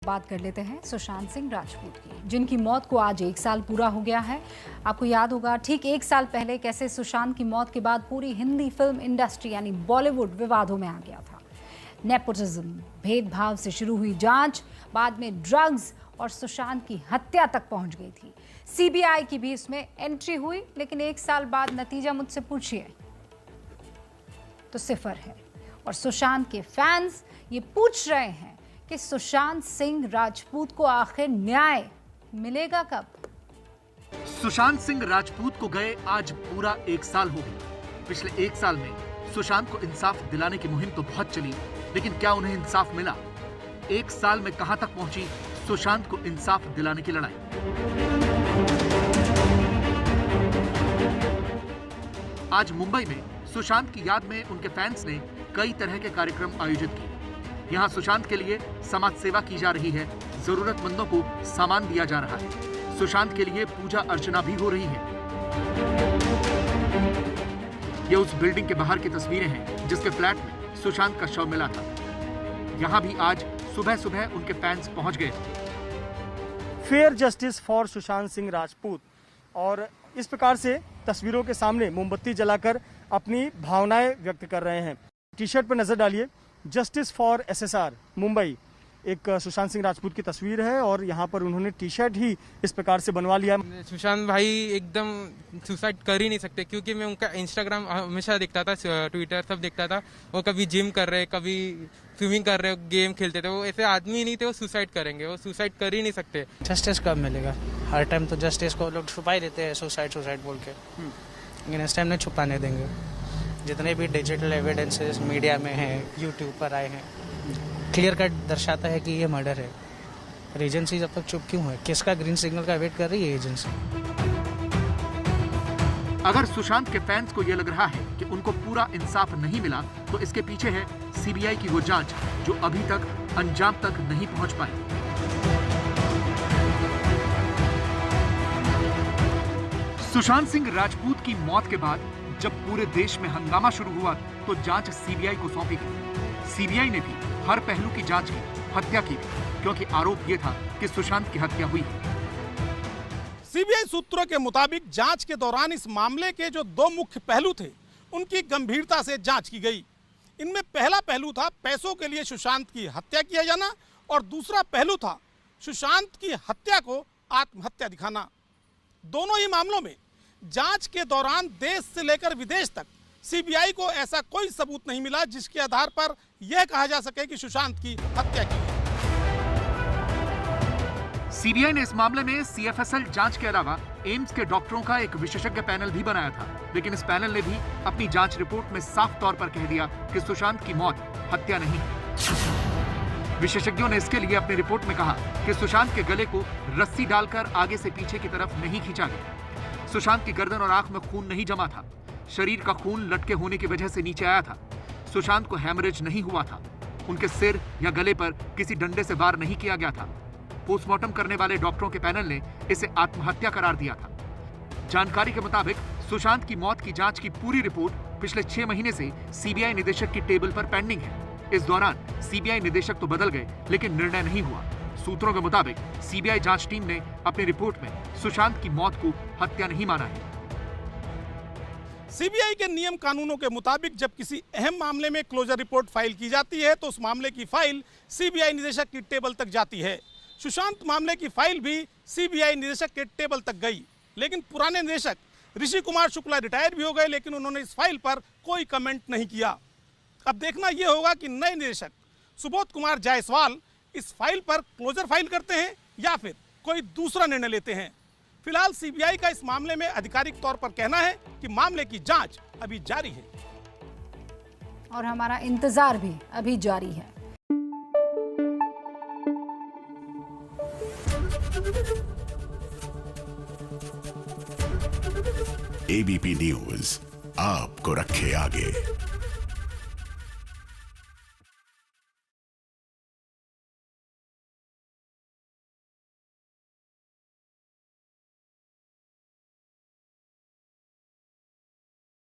बात कर लेते हैं सुशांत सिंह राजपूत की, जिनकी मौत को आज 1 साल पूरा हो गया है। आपको याद होगा ठीक 1 साल पहले कैसे सुशांत की मौत के बाद पूरी हिंदी फिल्म इंडस्ट्री यानी बॉलीवुड विवादों में आ गया था। नेपोटिज्म, भेदभाव से शुरू हुई जांच बाद में ड्रग्स और सुशांत की हत्या तक पहुंच गई थी। सीबीआई की भी इसमें एंट्री हुई, लेकिन 1 साल बाद नतीजा मुझसे पूछिए तो 0 है। और सुशांत के फैंस ये पूछ रहे हैं कि सुशांत सिंह राजपूत को आखिर न्याय मिलेगा कब? सुशांत सिंह राजपूत को गए आज पूरा 1 साल हो गया। पिछले 1 साल में सुशांत को इंसाफ दिलाने की मुहिम तो बहुत चली, लेकिन क्या उन्हें इंसाफ मिला? 1 साल में कहां तक पहुंची सुशांत को इंसाफ दिलाने की लड़ाई? आज मुंबई में सुशांत की याद में उनके फैंस ने कई तरह के कार्यक्रम आयोजित किए। यहाँ सुशांत के लिए समाज सेवा की जा रही है, जरूरतमंदों को सामान दिया जा रहा है। सुशांत के लिए पूजा अर्चना भी हो रही है। ये उस बिल्डिंग के बाहर की तस्वीरें हैं जिसके फ्लैट में सुशांत का शव मिला था। यहाँ भी आज सुबह सुबह उनके फैंस पहुंच गए। Fair justice for Sushant Singh Rajput, और इस प्रकार से तस्वीरों के सामने मोमबत्ती जलाकर अपनी भावनाएं व्यक्त कर रहे हैं। टी शर्ट पर नजर डालिए, जस्टिस फॉर एसएसआर मुंबई, एक सुशांत सिंह राजपूत की तस्वीर है और यहाँ पर उन्होंने टी शर्ट ही इस प्रकार से बनवा लिया। सुशांत भाई एकदम सुसाइड कर ही नहीं सकते, क्योंकि मैं उनका इंस्टाग्राम हमेशा देखता था, ट्विटर सब देखता था। वो कभी जिम कर रहे, कभी स्विमिंग कर रहे, गेम खेलते थे। वो ऐसे आदमी नहीं थे, वो सुसाइड करेंगे, वो सुसाइड कर ही नहीं सकते। जस्टिस कब मिलेगा? हर टाइम तो जस्टिस को लोग छुपा ही देते हैं, सुसाइड बोल के, लेकिन इस टाइम नहीं छुपाने देंगे। जितने भी डिजिटल एविडेंसेस मीडिया में हैं, यूट्यूब पर आए हैं, क्लियर कट दर्शाता है कि ये मर्डर है। पर एजेंसी जब तक चुप क्यों है? किसका ग्रीन सिग्नल का वेट कर रही है एजेंसी? अगर सुशांत के फैंस को यह लग रहा है कि उनको पूरा इंसाफ नहीं मिला, तो इसके पीछे है सीबीआई की वो जांच जो अभी तक अंजाम तक नहीं पहुंच पाई। सुशांत सिंह राजपूत की मौत के बाद जब पूरे देश में हंगामा शुरू हुआ तो जांच सीबीआई को सौंपी गई। सीबीआई ने भी हर पहलू की जांच की, हत्या की, क्योंकि आरोप यह था कि सुशांत की हत्या हुई है। सीबीआई सूत्रों के मुताबिक जांच के दौरान इस मामले के जो 2 मुख्य पहलू थे, उनकी गंभीरता से जांच की गई। इनमें पहला पहलू था पैसों के लिए सुशांत की हत्या किया जाना, और दूसरा पहलू था सुशांत की हत्या को आत्महत्या दिखाना। दोनों ही मामलों में जांच के दौरान देश से लेकर विदेश तक सीबीआई को ऐसा कोई सबूत नहीं मिला जिसके आधार पर यह कहा जा सके कि सुशांत की हत्या की है। सीबीआई ने इस मामले में सीएफएसएल जांच के अलावा एम्स के डॉक्टरों का एक विशेषज्ञ पैनल भी बनाया था, लेकिन इस पैनल ने भी अपनी जांच रिपोर्ट में साफ तौर पर कह दिया कि सुशांत की मौत हत्या नहीं है। विशेषज्ञों ने इसके लिए अपनी रिपोर्ट में कहा कि सुशांत के गले को रस्सी डालकर आगे से पीछे की तरफ नहीं खींचा गया। सुशांत की गर्दन और आंख में खून नहीं जमा था। शरीर का खून लटके होने की वजह से नीचे आया था। सुशांत को हैमरेज नहीं हुआ था। उनके सिर या गले पर किसी डंडे से वार नहीं किया गया था। पोस्टमार्टम करने वाले डॉक्टरों के पैनल ने इसे आत्महत्या करार दिया था। जानकारी के मुताबिक सुशांत की मौत की जांच की पूरी रिपोर्ट पिछले 6 महीने से सीबीआई निदेशक की टेबल पर पेंडिंग है। इस दौरान सीबीआई निदेशक तो बदल गए, लेकिन निर्णय नहीं हुआ। सूत्रों के मुताबिक सीबीआई जांच टीम ने अपनी रिपोर्ट में सुशांत की मौत को हत्या नहीं माना है। सीबीआई के नियम कानूनों के मुताबिक जब किसी अहम मामले में क्लोजर रिपोर्ट फाइल की जाती है तो उस मामले की फाइल सीबीआई निदेशक की टेबल तक जाती है। सुशांत मामले की फाइल भी सीबीआई निदेशक के टेबल तक गई, लेकिन पुराने निदेशक ऋषि कुमार शुक्ला रिटायर भी हो गए, लेकिन उन्होंने इस फाइल पर कोई कमेंट नहीं किया। अब देखना यह होगा कि नए निदेशक सुबोध कुमार जायसवाल इस फाइल पर क्लोजर फाइल करते हैं या फिर कोई दूसरा निर्णय लेते हैं। फिलहाल सीबीआई का इस मामले में आधिकारिक तौर पर कहना है कि मामले की जांच अभी जारी है और हमारा इंतजार भी अभी जारी है। एबीपी न्यूज आपको रखे आगे।